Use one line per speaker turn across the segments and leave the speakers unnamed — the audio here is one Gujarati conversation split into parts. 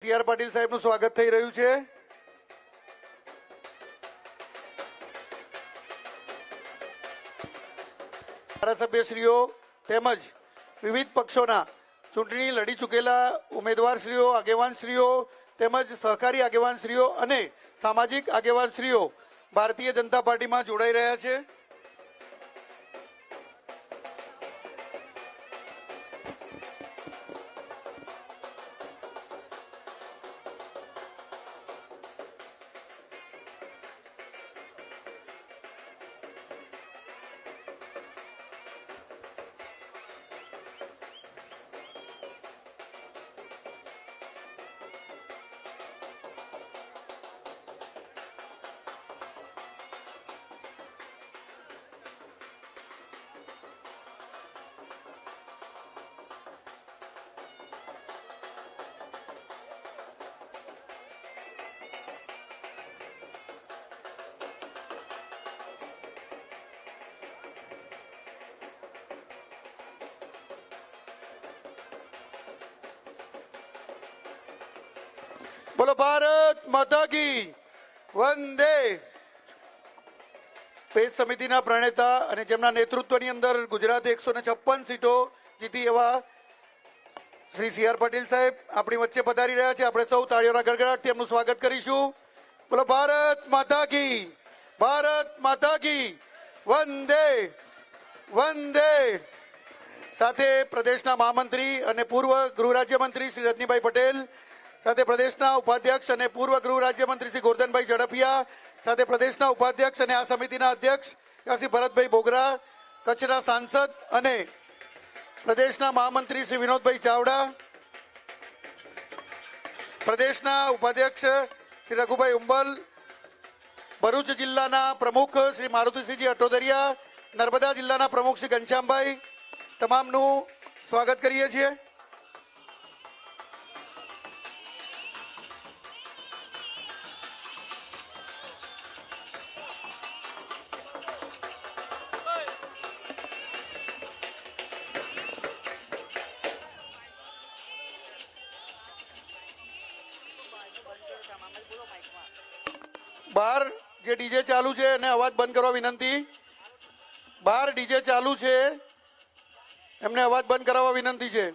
સી આર પાટીલ સાહેબનું સ્વાગત થઈ રહ્યું છે. ધારાસભ્યશ્રીઓ તેમજ વિવિધ પક્ષોના ચૂંટણી લડી ચૂકેલા ઉમેદવારશ્રીઓ, આગેવાનશ્રીઓ તેમજ સહકારી આગેવાનશ્રીઓ અને સામાજિક આગેવાનશ્રીઓ ભારતીય જનતા પાર્ટીમાં જોડાઈ રહ્યા છે. બોલો ભારત માતા કી વંદે. પેજ સમિતિના પ્રણેતા અને જેમના નેતૃત્વની અંદર ગુજરાતે 156 સીટો જીતી એવા શ્રી સી આર પાટીલ સાહેબ આપણી વચ્ચે પધારી રહ્યા છે. આપણે સૌ તાળીઓના ગડગડાટથી એમનું સ્વાગત કરીશું. બોલો ભારત માતા કી, ભારત માતા કી વંદે વંદે. સાથે પ્રદેશના મહામંત્રી અને પૂર્વ ગૃહ રાજ્યમંત્રી શ્રી રજનીભાઈ પટેલ, સાથે પ્રદેશના ઉપાધ્યક્ષ અને પૂર્વ ગૃહ રાજ્યમંત્રી શ્રી ગોરધનભાઈ ઝડફિયા, સાથે પ્રદેશના ઉપાધ્યક્ષ અને આ સમિતિના અધ્યક્ષ શ્રી ભરતભાઈ બોગરા, કચ્છના સાંસદ અને પ્રદેશના મહામંત્રી શ્રી વિનોદભાઈ ચાવડા, પ્રદેશના ઉપાધ્યક્ષ શ્રી રઘુભાઈ ઉંબલ, ભરૂચ જિલ્લાના પ્રમુખ શ્રી મારુતિસિંહજી અટોદરિયા, નર્મદા જિલ્લાના પ્રમુખ શ્રી ઘનશ્યામભાઈ, તમામનું સ્વાગત કરીએ છીએ. બહાર જે ડીજે ચાલુ છે એને અવાજ બંધ કરવા વિનંતી. બહાર ડીજે ચાલુ છે એમને અવાજ બંધ કરાવવા વિનંતી છે.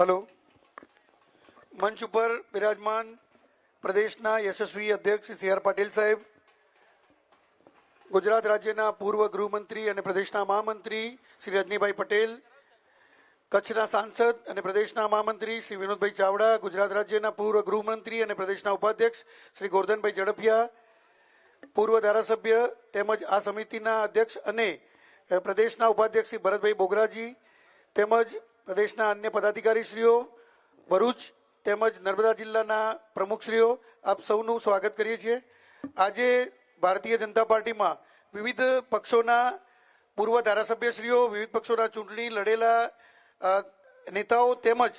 હેલો. મંચ ઉપર બિરાજમાન પ્રદેશના યશસ્વી અધ્યક્ષ સી આર પાટીલ સાહેબ, ગુજરાત રાજ્યના પૂર્વ ગૃહમંત્રી અને પ્રદેશના મહામંત્રી શ્રી રજનીભાઈ પટેલ, કચ્છના સાંસદ અને પ્રદેશના મહામંત્રી શ્રી વિનોદભાઈ ચાવડા, ગુજરાત રાજ્યના પૂર્વ ગૃહમંત્રી અને પ્રદેશના ઉપાધ્યક્ષ શ્રી ગોરધનભાઈ ઝડફિયા, પૂર્વ ધારાસભ્ય તેમજ આ સમિતિના અધ્યક્ષ અને પ્રદેશના ઉપાધ્યક્ષ શ્રી ભરતભાઈ બોગરાજી તેમજ પ્રદેશના અન્ય પદાધિકારીશ્રીઓ, ભરૂચ તેમજ નર્મદા જિલ્લાના પ્રમુખશ્રીઓ, આપ સૌનું સ્વાગત કરીએ છીએ. આજે ભારતીય જનતા પાર્ટીમાં વિવિધ પક્ષોના પૂર્વ ધારાસભ્યશ્રીઓ, વિવિધ પક્ષોના ચૂંટણી લડેલા નેતાઓ તેમજ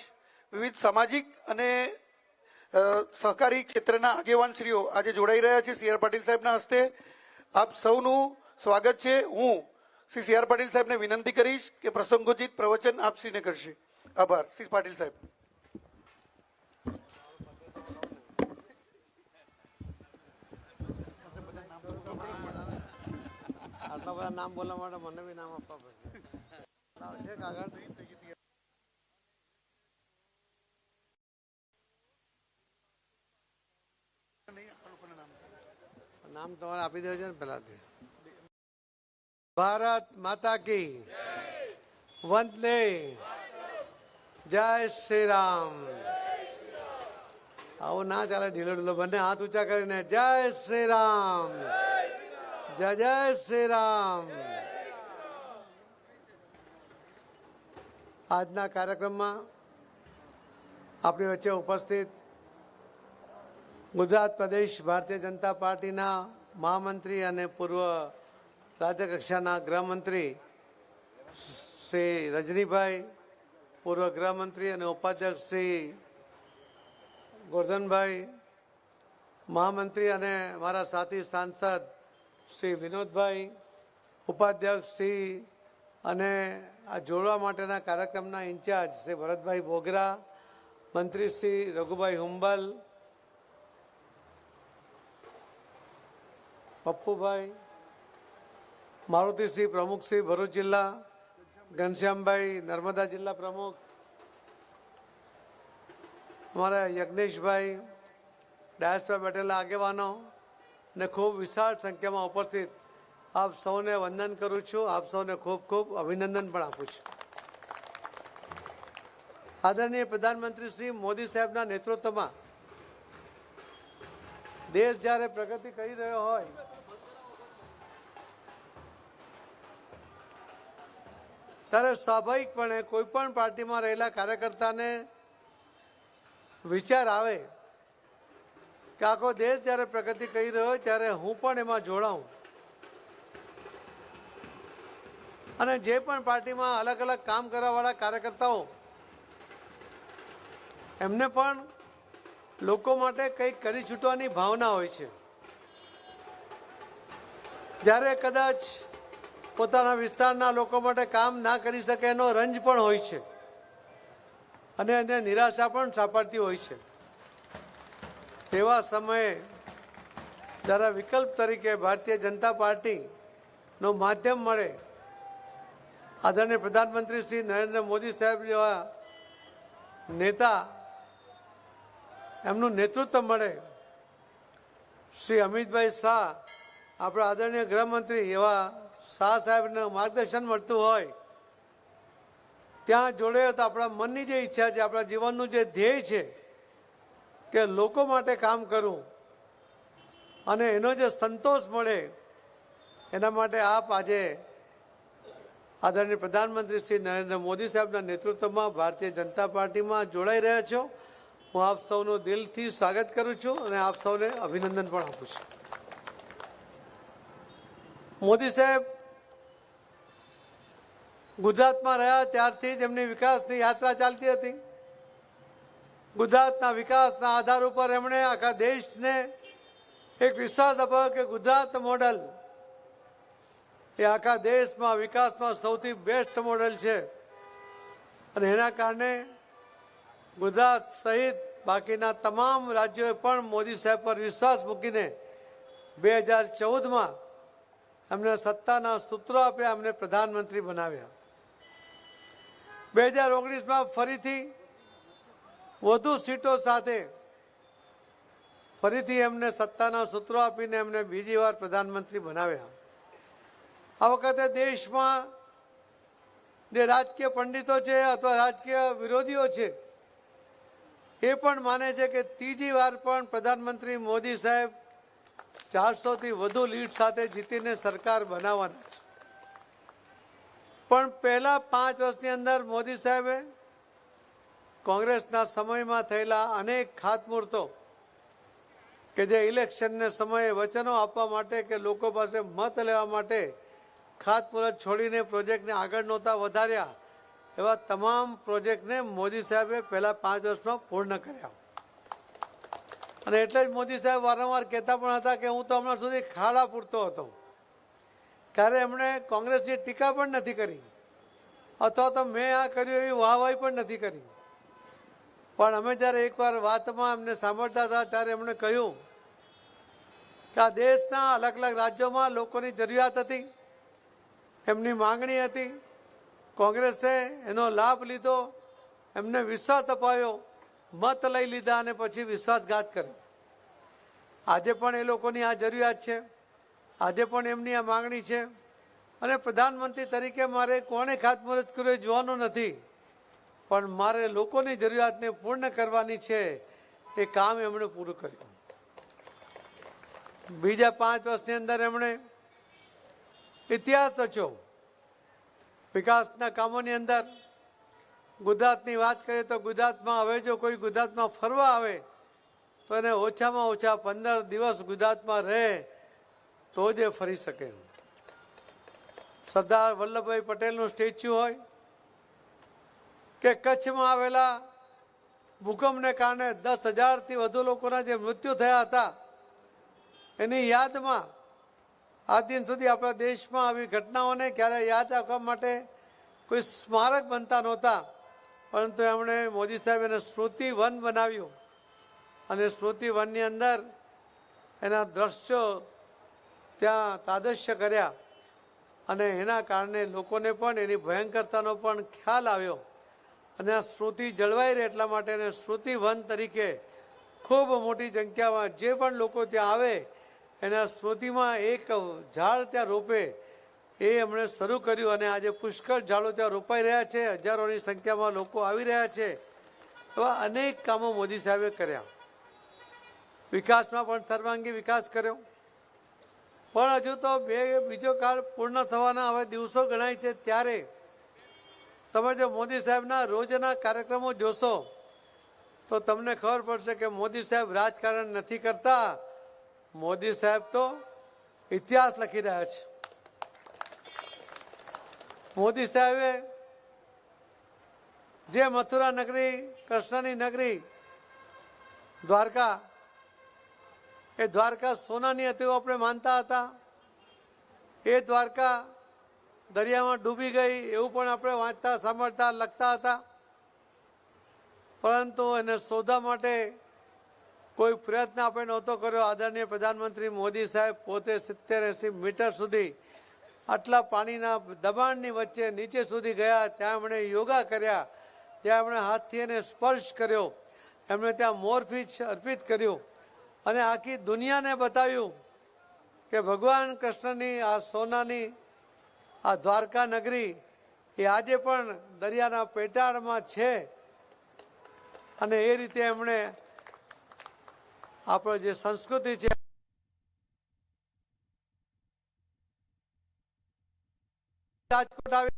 વિવિધ સામાજિક અને સહકારી ક્ષેત્રના આગેવાનશ્રીઓ આજે જોડાઈ રહ્યા છે સી આર પાટીલ સાહેબના હસ્તે. આપ સૌનું સ્વાગત છે. હું શ્રી સી આર પાટીલ સાહેબને વિનંતી કરીશ કે પ્રસંગોચિત પ્રવચન આપશ્રીને કરશે. આભાર. શ્રી પાટીલ સાહેબ.
આટલા બધા નામ બોલવા માટે મને બી નામ આપવા પડશે. નામ તમારે આપી દેવું છે ને પેલાથી. ભારત માતા કી વંદે, જય શ્રી રામ. આવું ના ચાલે, ઢીલો ઢીલો બંને હાથ ઊંચા કરીને જય શ્રી રામ, જય જય શ્રી રામ. આજના કાર્યક્રમમાં આપણી વચ્ચે ઉપસ્થિત ગુજરાત પ્રદેશ ભારતીય જનતા પાર્ટીના મહામંત્રી અને પૂર્વ રાજ્ય કક્ષાના ગૃહમંત્રી શ્રી રજનીભાઈ, પૂર્વ ગૃહમંત્રી અને ઉપાધ્યક્ષ શ્રી ગોરધનભાઈ, મહામંત્રી અને મારા સાથી સાંસદ શ્રી વિનોદભાઈ, ઉપાધ્યક્ષ શ્રી અને આ જોડવા માટેના કાર્યક્રમના ઇન્ચાર્જ શ્રી ભરતભાઈ બોગરા, મંત્રી શ્રી રઘુભાઈ હુંબલ, પપ્પુભાઈ, મારુતિસિંહ પ્રમુખ શ્રી ભરૂચ જિલ્લા, ઘનશ્યામભાઈ નર્મદા જિલ્લા પ્રમુખ, અમારા યજ્ઞેશભાઈ, ડાયસ પર બેઠેલા આગેવાનો અને ખૂબ વિશાળ સંખ્યામાં ઉપસ્થિત આપ સૌને વંદન કરું છું. આપ સૌને ખૂબ ખૂબ અભિનંદન પણ આપું છું. આદરણીય પ્રધાનમંત્રી શ્રી મોદી સાહેબના નેતૃત્વમાં દેશ જ્યારે પ્રગતિ કરી રહ્યો હોય ત્યારે સ્વાભાવિકપણે કોઈ પણ પાર્ટીમાં રહેલા કાર્યકર્તાને વિચાર આવે કે આખો દેશ જ્યારે પ્રગતિ કરી રહ્યો હોય ત્યારે હું પણ એમાં જોડાઉં અને જે પણ પાર્ટીમાં અલગ અલગ કામ કરવાવાળા કાર્યકર્તાઓ એમને પણ લોકો માટે કંઈક કરી છૂટવાની ભાવના હોય છે. જ્યારે કદાચ પોતાના વિસ્તારના લોકો માટે કામ ના કરી શકે એનો રંજ પણ હોય છે અને એને નિરાશા પણ સાંપડતી હોય છે. તેવા સમયે જરા વિકલ્પ તરીકે ભારતીય જનતા પાર્ટીનું માધ્યમ મળે, આદરણીય પ્રધાનમંત્રી શ્રી નરેન્દ્ર મોદી સાહેબ જેવા નેતા એમનું નેતૃત્વ મળે, શ્રી અમિતભાઈ શાહ આપણા આદરણીય ગૃહમંત્રી એવા શાહ સાહેબનું માર્ગદર્શન મળતું હોય ત્યાં જોડે તો આપણા મનની જે ઈચ્છા છે, આપણા જીવનનું જે ધ્યેય છે કે લોકો માટે કામ કરવું અને એનો જે સંતોષ મળે એના માટે આપ આજે આદરણીય પ્રધાનમંત્રી શ્રી નરેન્દ્ર મોદી સાહેબના નેતૃત્વમાં ભારતીય જનતા પાર્ટીમાં જોડાઈ રહ્યા છો. હું આપ સૌનું દિલથી સ્વાગત કરું છું અને આપ સૌને અભિનંદન પણ આપું છું. મોદી સાહેબ ગુજરાતમાં રહ્યા ત્યારથી જ એમની વિકાસની યાત્રા ચાલતી હતી. ગુજરાતના વિકાસના આધાર ઉપર એમણે આખા દેશને એક વિશ્વાસ અપાયો કે ગુજરાત મોડલ એ આખા દેશમાં વિકાસમાં સૌથી બેસ્ટ મોડેલ છે અને એના કારણે ગુજરાત સહિત બાકીના તમામ રાજ્યોએ પણ મોદી સાહેબ પર વિશ્વાસ મૂકીને 2014માં એમને સત્તાના સૂત્રો આપ્યા, એમને પ્રધાનમંત્રી બનાવ્યા. 2019માં ફરીથી વધુ સીટો સાથે ફરીથી એમને સત્તાના સૂત્રો આપીને એમને બીજી વાર પ્રધાનમંત્રી બનાવ્યા. આ વખતે દેશમાં જે રાજકીય પંડિતો છે અથવા રાજકીય વિરોધીઓ છે એ પણ માને છે કે ત્રીજી વાર પણ પ્રધાનમંત્રી મોદી સાહેબ 400થી વધુ લીડ સાથે જીતીને સરકાર બનાવવાના છે. પણ પહેલા 5 વર્ષની અંદર મોદી સાહેબે કોંગ્રેસના સમયમાં થયેલા અનેક ખાતમુહૂર્તો કે જે ઇલેક્શનને સમયે વચનો આપવા માટે કે લોકો પાસે મત લેવા માટે ખાતમુહૂર્ત છોડીને પ્રોજેક્ટને આગળ નહોતા વધાર્યા, એવા તમામ પ્રોજેક્ટને મોદી સાહેબે પહેલા 5 વર્ષમાં પૂર્ણ કર્યા. અને એટલે જ મોદી સાહેબ વારંવાર કહેતા પણ હતા કે હું તો હમણાં સુધી ખાડા પૂરતો હતો. ત્યારે એમણે કોંગ્રેસની ટીકા પણ નથી કરી અથવા તો મેં આ કર્યું એવી વાહવાહી પણ નથી કરી. પણ અમે જ્યારે એકવાર વાતમાં એમને સાંભળતા હતા ત્યારે એમણે કહ્યું કે આ દેશના અલગ અલગ રાજ્યોમાં લોકોની જરૂરિયાત હતી, એમની માંગણી હતી, કોંગ્રેસે એનો લાભ લીધો, એમને વિશ્વાસ અપાયો, મત લઈ લીધા અને પછી વિશ્વાસઘાત કર્યો. આજે પણ એ લોકોની આ જરૂરિયાત છે, આજે પણ એમની આ માંગણી છે અને પ્રધાનમંત્રી તરીકે મારે કોણે ખાતમુહૂર્ત કર્યું જોવાનું નથી, પણ મારે લોકોની જરૂરિયાતને પૂર્ણ કરવાની છે એ કામ એમણે પૂરું કર્યું. બીજા 5 વર્ષની અંદર એમણે ઇતિહાસ રચ્યો. વિકાસના કામોની અંદર ગુજરાતની વાત કરીએ તો ગુજરાતમાં હવે જો કોઈ ગુજરાતમાં ફરવા આવે તો એને ઓછામાં ઓછા 15 દિવસ ગુજરાતમાં રહે તો જ એ ફરી શકે. સરદાર વલ્લભભાઈ પટેલનું સ્ટેચ્યુ હોય કે કચ્છમાં આવેલા ભૂકંપને કારણે 10,000થી વધુ લોકોના જે મૃત્યુ થયા હતા એની યાદમાં આજ દિન સુધી આપણા દેશમાં આવી ઘટનાઓને ક્યારે યાદ રાખવા માટે કોઈ સ્મારક બનતા નહોતા, પરંતુ એમણે મોદી સાહેબ એને સ્મૃતિ વન બનાવ્યું અને સ્મૃતિ વનની અંદર એના દ્રશ્યો ત્યાં તાદૃશ્ય કર્યા અને એના કારણે લોકોને પણ એની ભયંકરતાનો પણ ખ્યાલ આવ્યો અને આ સ્મૃતિ જળવાઈ રહે એટલા માટે એને સ્મૃતિ વન તરીકે ખૂબ મોટી સંખ્યામાં જે પણ લોકો ત્યાં આવે એના સ્મૃતિમાં એક ઝાડ ત્યાં રોપે એ એમણે શરૂ કર્યું અને આજે પુષ્કળ ઝાડો ત્યાં રોપાઈ રહ્યા છે. હજારોની સંખ્યામાં લોકો આવી રહ્યા છે. એવા અનેક કામો મોદી સાહેબે કર્યા. વિકાસમાં પણ સર્વાંગી વિકાસ કર્યો. પણ હજુ તો બીજો કાળ પૂર્ણ થવાના હવે દિવસો ગણાય છે. ત્યારે તમે જો મોદી સાહેબના રોજના કાર્યક્રમો જોશો તો તમને ખબર પડશે કે મોદી સાહેબ રાજકારણ નથી કરતા, મોદી સાહેબ તો ઇતિહાસ લખી રહ્યા છે. મોદી સાહેબે જે મથુરા નગરી, કૃષ્ણની નગરી દ્વારકા, એ દ્વારકા સોનાની હતી એવું આપણે માનતા હતા. એ દ્વારકા દરિયામાં ડૂબી ગઈ એવું પણ આપણે વાંચતા, સાંભળતા, લખતા હતા. પરંતુ એને શોધવા માટે કોઈ પ્રયત્ન આપણે નહોતો કર્યો. આદરણીય પ્રધાનમંત્રી મોદી સાહેબ પોતે 70-80 મીટર સુધી આટલા પાણીના દબાણની વચ્ચે નીચે સુધી ગયા. ત્યાં એમણે યોગા કર્યા, ત્યાં એમણે હાથથી એને સ્પર્શ કર્યો, એમણે ત્યાં મોરપીંછ અર્પિત કર્યું અને આખી દુનિયાને બતાવ્યું કે ભગવાન કૃષ્ણની આ સોનાની આ દ્વારકા નગરી એ આજે પણ દરિયાના પેટાળમાં છે. અને એ રીતે એમણે આપણો જે સંસ્કૃતિ છે રાજકોટ આવે,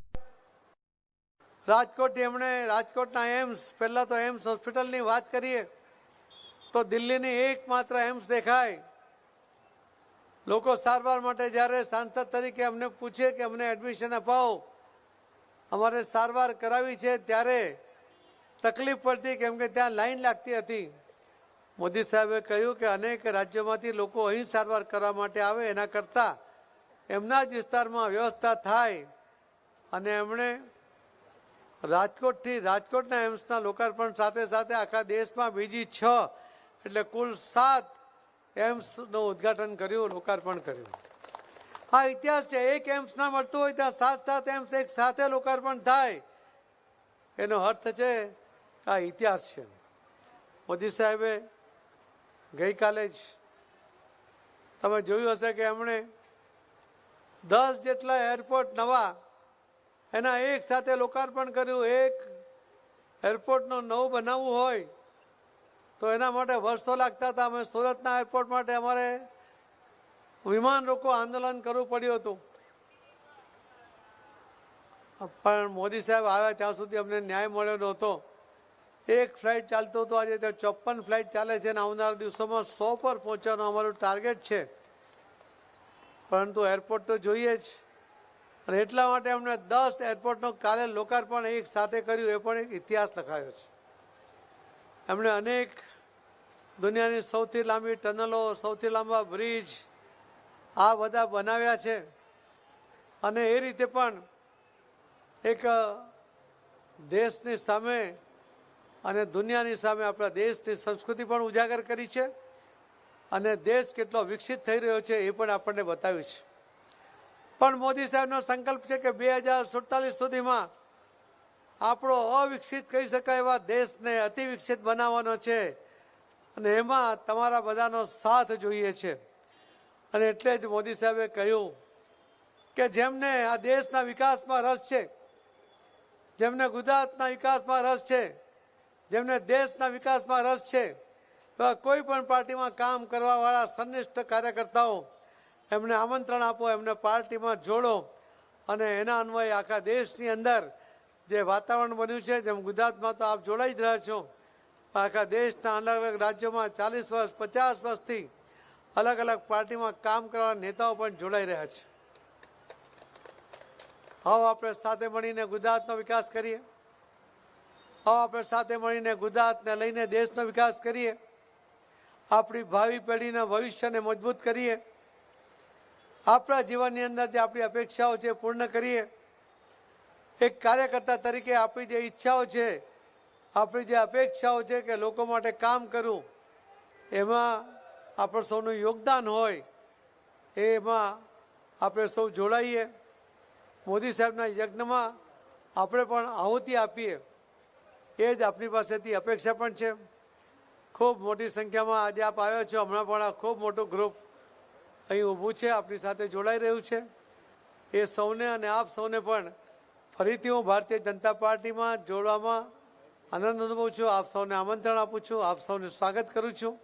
રાજકોટ એમણે રાજકોટના એમ્સ, પહેલા તો એમ્સ હોસ્પિટલની વાત કરીએ તો દિલ્હીની એકમાત્ર એમ્સ દેખાય. લોકો સારવાર માટે જ્યારે સાંસદ તરીકે અમને પૂછે કે અમને એડમિશન અપાવો, અમારે સારવાર કરાવી છે, ત્યારે તકલીફ પડતી કેમ કે ત્યાં લાઈન લાગતી હતી. મોદી સાહેબે કહ્યું કે અનેક રાજ્યોમાંથી લોકો અહીં સારવાર કરવા માટે આવે એના કરતાં એમના જ વિસ્તારમાં વ્યવસ્થા થાય અને એમણે રાજકોટના એમ્સના લોકાર્પણ સાથે સાથે આખા દેશમાં બીજી 6 એટલે કુલ 7 એમ્સનું ઉદ્ઘાટન કર્યું, લોકાર્પણ કર્યું. આ ઇતિહાસ છે. એક એમ્સ ના મળતું હોય ત્યાં 7 એમ્સ એક સાથે લોકાર્પણ થાય, એનો અર્થ છે આ ઇતિહાસ છે. મોદી સાહેબે ગઈકાલે જ તમે જોયું હશે કે એમણે 10 જેટલા એરપોર્ટ નવા એના એક સાથે લોકાર્પણ કર્યું. એક એરપોર્ટનું નવું બનાવવું હોય તો એના માટે વર્ષો લાગતા હતા. અમે સુરતના એરપોર્ટ માટે અમારે વિમાન રોકો આંદોલન કરવું પડ્યું હતું, પણ મોદી સાહેબ આવ્યા ત્યાં સુધી અમને ન્યાય મળ્યો નહોતો. એક ફ્લાઇટ ચાલતો હતો, આજે ત્યાં 54 ફ્લાઇટ ચાલે છે અને આવનારા દિવસોમાં 100 પર પહોંચવાનું અમારું ટાર્ગેટ છે. પરંતુ એરપોર્ટ તો જોઈએ જ અને એટલા માટે અમને 10 એરપોર્ટનું કાલે લોકાર્પણ એક સાથે કર્યું. એ પણ એક ઇતિહાસ લખાયો છે. એમણે અનેક દુનિયાની સૌથી લાંબી ટનલો, સૌથી લાંબા બ્રિજ આ બધા બનાવ્યા છે અને એ રીતે પણ એક દેશની સામે અને દુનિયાની સામે આપણા દેશની સંસ્કૃતિ પણ ઉજાગર કરી છે અને દેશ કેટલો વિકસિત થઈ રહ્યો છે એ પણ આપણને બતાવ્યું છે. પણ મોદી સાહેબનો સંકલ્પ છે કે 2047 સુધીમાં આપણો અવિકસિત કહી શકાય એવા દેશને અતિ વિકસિત બનાવવાનો છે અને એમાં તમારા બધાનો સાથ જોઈએ છે. અને એટલે જ મોદી સાહેબે કહ્યું કે જેમને આ દેશના વિકાસમાં રસ છે, જેમને ગુજરાતના વિકાસમાં રસ છે, જેમને દેશના વિકાસમાં રસ છે, કોઈ પણ પાર્ટીમાં કામ કરવા વાળા સંનિષ્ઠ કાર્યકર્તાઓ એમને આમંત્રણ આપો, એમને પાર્ટીમાં જોડો અને એના અન્વયે આખા દેશની અંદર જે વાતાવરણ બન્યું છે, જેમ ગુજરાતમાં તો આપ જોડાઈ જ રહ્યા છો, આખા દેશના અલગ અલગ રાજ્યોમાં 40 વર્ષ 50 વર્ષથી અલગ અલગ પાર્ટીમાં કામ કરવાના નેતાઓ પણ જોડાઈ રહ્યા છે. આવો આપણે સાથે મળીને ગુજરાતનો વિકાસ કરીએ. આવો આપણે સાથે મળીને ગુજરાતને લઈને દેશનો વિકાસ કરીએ. આપણી ભાવિ પેઢીના ભવિષ્યને મજબૂત કરીએ. આપણા જીવનની અંદર જે આપણી અપેક્ષાઓ છે પૂર્ણ કરીએ. એક કાર્યકર્તા તરીકે આપણી જે ઈચ્છાઓ છે, આપણી જે અપેક્ષાઓ છે કે લોકો માટે કામ કરવું, એમાં આપણું સૌનું યોગદાન હોય, એમાં આપણે સૌ જોડાઈએ. મોદી સાહેબના યજ્ઞમાં આપણે પણ આહુતિ આપીએ, એ જ આપણી પાસેથી અપેક્ષા પણ છે. ખૂબ મોટી સંખ્યામાં આજે આપ આવ્યા છો. હમણાં પણ આ ખૂબ મોટું ગ્રુપ અહીં ઊભું છે, આપણી સાથે જોડાઈ રહ્યું છે. એ સૌને અને આપ સૌને પણ ફરીથી હું ભારતીય જનતા પાર્ટીમાં જોડવામાં આનંદ અનુભવું છું. આપ સૌને આમંત્રણ આપું છું, આપ સૌને સ્વાગત કરું છું.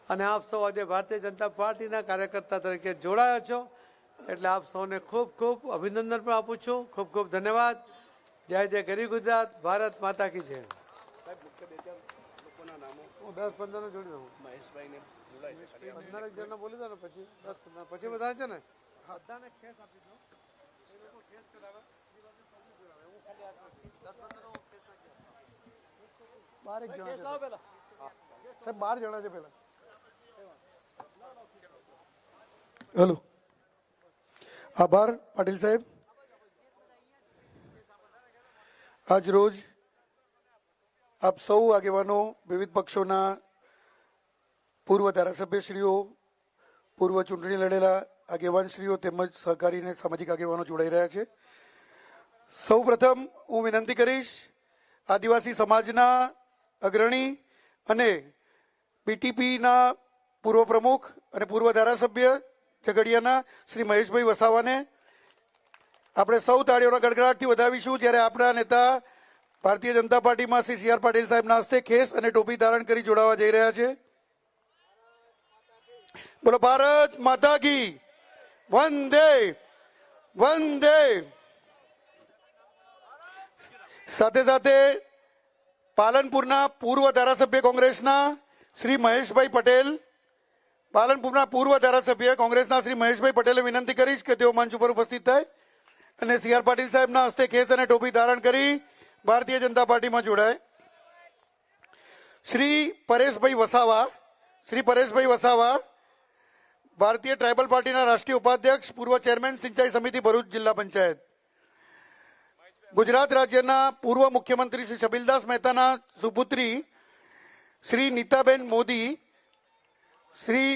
અને આપ સૌ આજે ભારતીય જનતા પાર્ટીના કાર્યકર્તા તરીકે જોડાયા છો, એટલે આપ સૌને ખૂબ ખૂબ અભિનંદન પણ આપું છું. ખૂબ ખૂબ ધન્યવાદ. જય જય ગરી ગુજરાત. ભારત માતા કી જય. 10-15 જોડી દઉં. મહેશભાઈને 15 જણને બોલી દો ને, પછી 10-15 પછી બધા છે ને બધાને ખેસ આપી દો. એ લોકો ખેસ કરાવે, હું ખાલી 10-15 ખેસ નાખી 12 જણા છે સાહેબ, 12 જણા છે પેલા.
હેલો, આભાર પાટીલ સાહેબ. આજ રોજ આપ સૌ આગેવાનો, વિવિધ પક્ષોના પૂર્વ ધારાસભ્યશ્રીઓ, પૂર્વ ચૂંટણી લડેલા આગેવાનશ્રીઓ તેમજ સહકારી અને સામાજિક આગેવાનો જોડાઈ રહ્યા છે. સૌ પ્રથમ હું વિનંતી કરીશ આદિવાસી સમાજના અગ્રણી અને પીટીપીના પૂર્વ પ્રમુખ અને પૂર્વ ધારાસભ્ય ઝઘડિયાના શ્રી મહેશભાઈ વસાવાને આપણે સૌ તાળીઓના ગડગડાટથી વધાવીશું, જ્યારે આપણા નેતા ભારતીય જનતા પાર્ટીમાં શ્રી સી આર પાટીલ સાહેબના હસ્તે ખેસ અને ટોપી ધારણ કરી જોડાવા જઈ રહ્યા છે. બોલો ભારત માતા કી વંદે વંદે. સાથે સાથે પાલનપુરના પૂર્વ ધારાસભ્ય કોંગ્રેસના શ્રી મહેશભાઈ પટેલ, પાલનપુરના પૂર્વ ધારાસભ્ય કોંગ્રેસના શ્રી મહેશભાઈ પટેલે વિનંતી કરીશ કે તેઓ મંચ ઉપર ઉપસ્થિત થાય અને સી આર પાટીલ સાહેબના હસ્તે ખેસ અને ટોપી ધારણ કરી ભારતીય જનતા પાર્ટીમાં જોડાય. શ્રી પરેશભાઈ વસાવા, શ્રી પરેશભાઈ વસાવા ભારતીય ટ્રાઇબલ પાર્ટીના રાષ્ટ્રીય ઉપાધ્યક્ષ, પૂર્વ ચેરમેન સિંચાઈ સમિતિ ભરૂચ જિલ્લા પંચાયત. ગુજરાત રાજ્યના પૂર્વ મુખ્યમંત્રી શ્રી છબીલદાસ મહેતાના સુપુત્રી શ્રી નીતાબેન મોદી, શ્રી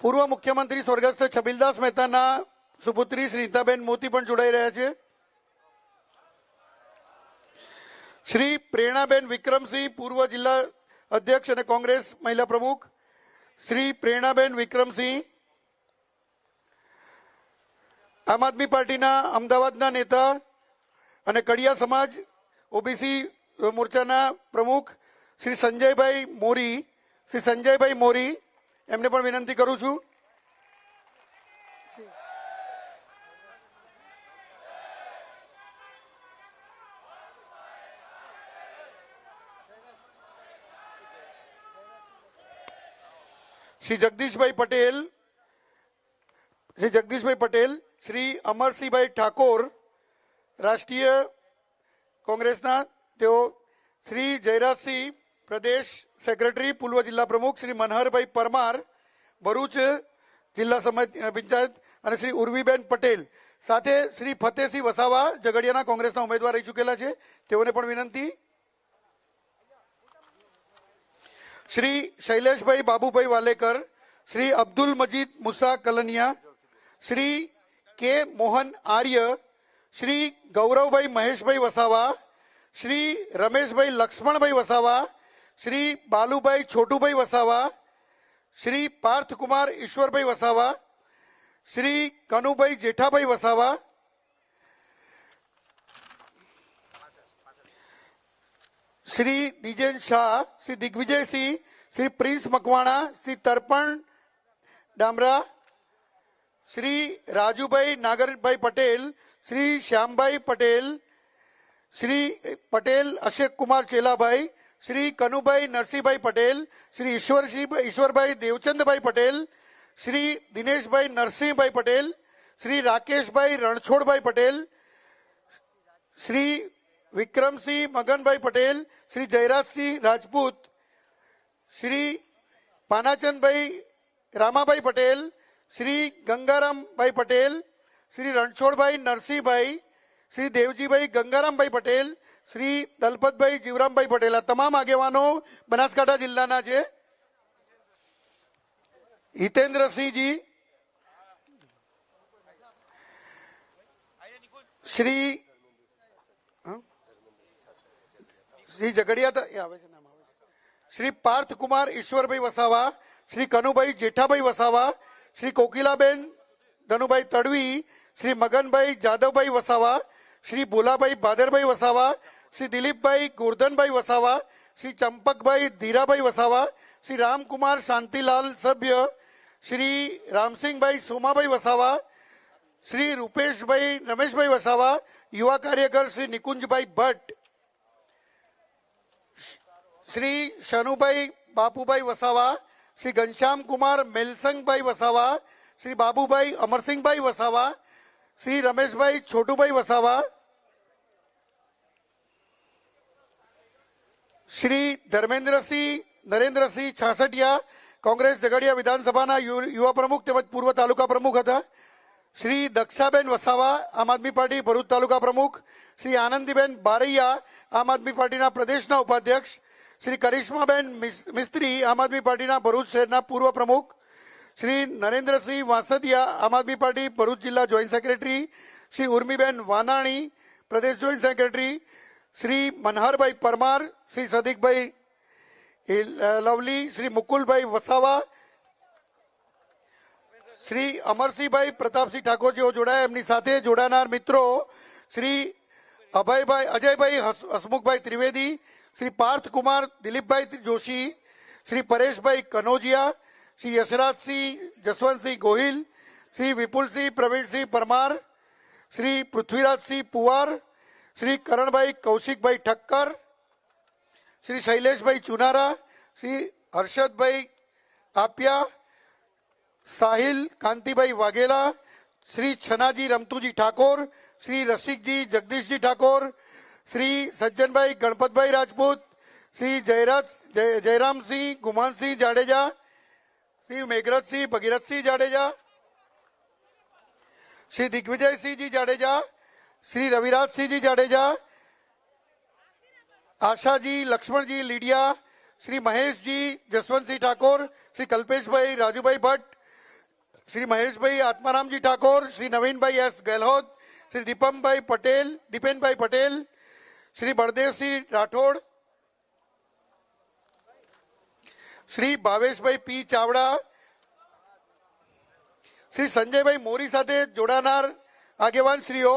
પૂર્વ મુખ્યમંત્રી સ્વર્ગસ્થ છબીલદાસ મહેતાના સુપુત્રી શ્રી નીતાબેન મોદી પણ જોડાઈ રહ્યા છે. શ્રી પ્રેરણાબેન વિક્રમસિંહ, પૂર્વ જિલ્લા અધ્યક્ષ અને કોંગ્રેસ મહિલા પ્રમુખ શ્રી પ્રેરણાબેન વિક્રમસિંહ, આમ આદમી પાર્ટીના અમદાવાદના નેતા અને કડિયા સમાજ ઓબીસી મોરચાના પ્રમુખ શ્રી સંજયભાઈ મોરી, શ્રી સંજયભાઈ મોરી, એમને પણ વિનંતી કરું છું. શ્રી જગદીશભાઈ પટેલ, શ્રી જગદીશભાઈ પટેલ, શ્રી અમરસિંહભાઈ ઠાકોર રાષ્ટ્રીય કોંગ્રેસના, તેઓ શ્રી જયરાજસિંહ પ્રદેશ સેક્રેટરી પૂર્વ જિલ્લા પ્રમુખ, શ્રી મનહરભાઈ પરમાર ભરૂચ જિલ્લા પંચાયત અને શ્રી ઉર્વીબેન પટેલ, સાથે શ્રી ફતેહસિંહ વસાવા ઝઘડિયાના કોંગ્રેસના ઉમેદવાર રહી ચૂકેલા છે, તેઓને પણ વિનંતી. શ્રી શૈલેષભાઈ બાબુભાઈ વાલેકર, શ્રી અબ્દુલ મજીદ મુસા કલનિયા, શ્રી કે મોહન આર્ય, શ્રી ગૌરવભાઈ મહેશભાઈ વસાવા, શ્રી રમેશભાઈ લક્ષ્મણભાઈ વસાવા, શ્રી બાલુભાઈ છોટુભાઈ વસાવા, શ્રી પાર્થકુમાર ઈશ્વરભાઈ વસાવા, શ્રી કનુભાઈ જેઠાભાઈ વસાવા, શ્રી દિજેન શાહ, શ્રી દિગ્વિજયસિંહ, શ્રી પ્રિન્સ મકવાણા, શ્રી તર્પણ ડામરા, શ્રી રાજુભાઈ નાગરભાઈ પટેલ, શ્રી શ્યામભાઈ પટેલ, શ્રી પટેલ અશોક કુમાર ચેલાભાઈ, શ્રી કનુભાઈ નરસિંહભાઈ પટેલ, શ્રી ઈશ્વરભાઈ દેવચંદભાઈ પટેલ, શ્રી દિનેશભાઈ નરસિંહભાઈ પટેલ, શ્રી રાકેશભાઈ રણછોડભાઈ પટેલ, શ્રી વિક્રમસિંહ મગનભાઈ પટેલ, શ્રી જયરાજસિંહ રાજપૂત, શ્રી પાનાચંદભાઈ રામાભાઈ પટેલ, શ્રી ગંગારામભાઈ પટેલ, શ્રી રણછોડભાઈ નરસિંહભાઈ, શ્રી દેવજીભાઈ ગંગારામભાઈ પટેલ, શ્રી દલપતભાઈ જીવરામભાઈ પટેલ. આ તમામ આગેવાનો બનાસકાંઠા જિલ્લાના છે. હિતેન્દ્રસિંહજી, શ્રી ઝઘડિયા આવે છે નામ આવે છે, શ્રી પાર્થકુમાર ઈશ્વરભાઈ વસાવા, શ્રી કનુભાઈ જેઠાભાઈ વસાવા, શ્રી કોકિલાબેન ધનુભાઈ તડવી, શ્રી મગનભાઈ જાદવભાઈ વસાવા, શ્રી ભોલાભાઈ ભાદરભાઈ વસાવા, શ્રી દિલીપભાઈ ગોરધનભાઈ વસાવા, શ્રી ચંપકભાઈ ધીરાભાઈ વસાવા, શ્રી રામકુમાર શાંતિલાલ સભ્ય, શ્રી રામસિંહભાઈ સોમાભાઈ વસાવા, શ્રી રૂપેશભાઈ રમેશભાઈ વસાવા, યુવા કાર્યકર શ્રી નિકુંજભાઈ ભટ્ટ, શ્રી શનુભાઈ બાપુભાઈ વસાવા, શ્રી ઘનશ્યામ કુમાર મેલસંગભાઈ વસાવા, શ્રી બાબુભાઈ અમરસિંહભાઈ વસાવા, શ્રી રમેશભાઈ છોટુભાઈ વસાવા, શ્રી ધર્મેન્દ્રસિંહ નરેન્દ્રસિંહ છાસઠિયા, કોંગ્રેસ ઝઘડિયા વિધાનસભાના યુવા પ્રમુખ તેમજ પૂર્વ તાલુકા પ્રમુખ હતા, શ્રી દક્ષાબેન વસાવા, આમ આદમી પાર્ટી ભરૂચ તાલુકા પ્રમુખ, શ્રી આનંદીબેન બારૈયા, આમ આદમી પાર્ટીના પ્રદેશના ઉપાધ્યક્ષ, શ્રી કરિશ્માબેન મિસ્ત્રી, આમ આદમી પાર્ટીના ભરૂચ શહેરના પૂર્વ પ્રમુખ, શ્રી નરેન્દ્રસિંહ વાસદિયા, આમ આદમી પાર્ટી ભરૂચ જિલ્લા જોઈન્ટ સેક્રેટરી, શ્રી ઉર્મીબેન વાનાણી, પ્રદેશ જોઈન્ટ સેક્રેટરી, શ્રી મનહરભાઈ પરમાર, શ્રી સદીકભાઈ લવલી, શ્રી મુકુલભાઈ વસાવા, શ્રી અમરસિંહભાઈ પ્રતાપસિંહ ઠાકોર જેઓ જોડાયા. એમની સાથે જોડાનાર મિત્રો શ્રી અજયભાઈ હસમુખભાઈ ત્રિવેદી, શ્રી પાર્થકુમાર દિલીપભાઈ જોશી, શ્રી પરેશભાઈ કનોજિયા, શ્રી યશરાજસિંહ જસવંતસિંહ ગોહિલ, શ્રી વિપુલસિંહ પ્રવીણસિંહ પરમાર, શ્રી પૃથ્વીરાજસિંહ પુવાર, શ્રી કરણભાઈ કૌશિકભાઈ ઠક્કર, શ્રી શૈલેષભાઈ ચુનારા, શ્રી હર્ષદભાઈ આપ્યા, સાહિલ કાંતિભાઈ વાઘેલા, શ્રી છનાજી રમતુજી ઠાકોર, શ્રી રસિકજી જગદીશજી ઠાકોર, શ્રી સજ્જનભાઈ ગણપતભાઈ રાજપૂત, શ્રી જયરામસિંહ ગુમાનસિંહ જાડેજા, શ્રી મેઘરજસિંહ ભગીરથસિંહ જાડેજા, શ્રી દિગ્વિજયસિંહજી જાડેજા, શ્રી રવિરાજસિંહજી જાડેજા, આશાજી લક્ષ્મણજી લીડિયા, શ્રી મહેશજી જસવંતસિંહ ઠાકોર, શ્રી કલ્પેશભાઈ રાજુભાઈ ભટ્ટ, શ્રી મહેશભાઈ આત્મારામજી ઠાકોર, શ્રી નવીનભાઈ એસ ગેહલોત, શ્રી દીપેનભાઈ પટેલ, શ્રી બળદેવસિંહ રાઠોડ, શ્રી ભાવેશભાઈ પી ચાવડા, શ્રી સંજયભાઈ મોરી સાથે જોડાનાર આગેવાન શ્રીઓ,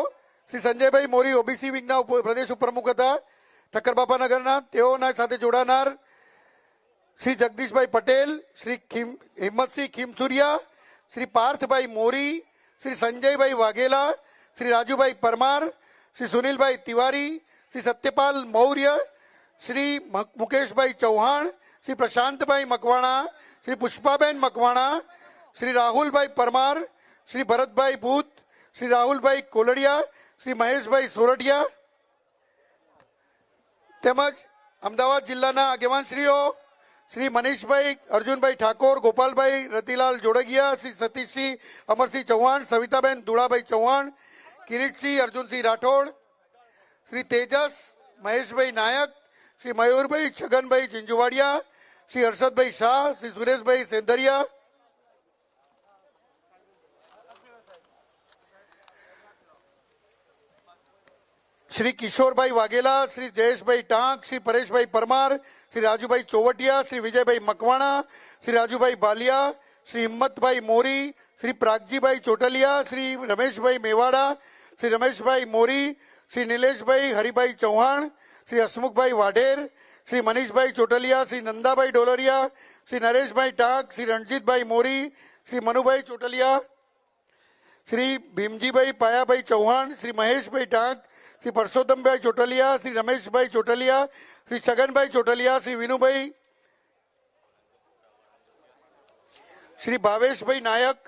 શ્રી સંજયભાઈ મોરી ઓબીસી વિંગના પ્રદેશ ઉપપ્રમુખ હતા ઠક્કરબાપાનગરના, તેઓના સાથે જોડાનાર શ્રી જગદીશભાઈ પટેલ, શ્રી હિંમતસિંહ ખીમસુરિયા, શ્રી પાર્થભાઈ મોરી, શ્રી સંજયભાઈ વાઘેલા, શ્રી રાજુભાઈ પરમાર, શ્રી સુનિલભાઈ તિવારી, શ્રી સત્યપાલ મૌર્ય, શ્રી મુકેશભાઈ ચૌહાણ, શ્રી પ્રશાંતભાઈ મકવાણા, શ્રી પુષ્પાબેન મકવાણા, શ્રી રાહુલભાઈ પરમાર, શ્રી ભરતભાઈ ભૂત, શ્રી રાહુલભાઈ કોલડિયા, શ્રી મહેશભાઈ સોરઠિયા તેમજ અમદાવાદ જિલ્લાના આગેવાનશ્રીઓ શ્રી મનીષભાઈ અર્જુનભાઈ ઠાકોર, ગોપાલભાઈ રતિલાલ જોડગિયા, શ્રી સતીશસિંહ અમરસિંહ ચૌહાણ, સવિતાબેન દુળાભાઈ ચૌહાણ, કિરીટસિંહ અર્જુનસિંહ રાઠોડ, શ્રી તેજસ મહેશભાઈ નાયક, શ્રી મયુરભાઈ છગનભાઈ ચિંજુવાડિયા, શ્રી હર્ષદભાઈ શાહ, શ્રી સુરેશભાઈ સેંધરિયા, શ્રી કિશોરભાઈ વાઘેલા, શ્રી જયેશભાઈ ટાંક, શ્રી પરેશભાઈ પરમાર, શ્રી રાજુભાઈ ચોવટિયા, શ્રી વિજયભાઈ મકવાણા, શ્રી રાજુભાઈ ભાલિયા, શ્રી હિંમતભાઈ મોરી, શ્રી પ્રાગજીભાઈ ચોટલિયા, શ્રી રમેશભાઈ મેવાડા, શ્રી રમેશભાઈ મોરી, શ્રી નિલેશભાઈ હરિભાઈ ચૌહાણ, શ્રી હસમુખભાઈ વાઢેર, શ્રી મનીષભાઈ ચોટલિયા, શ્રી નંદાભાઈ ડોલરિયા, શ્રી નરેશભાઈ ટાંક, શ્રી રણજીતભાઈ મોરી, શ્રી મનુભાઈ ચોટલિયા, શ્રી ભીમજીભાઈ પાયાભાઈ ચૌહાણ, શ્રી મહેશભાઈ ટાંક, શ્રી પરસોત્તમભાઈ ચોટલિયા, શ્રી રમેશભાઈ ચોટલિયા, શ્રી છગનભાઈ ચોટલિયા, શ્રી વિનુભાઈ, શ્રી ભાવેશભાઈ નાયક,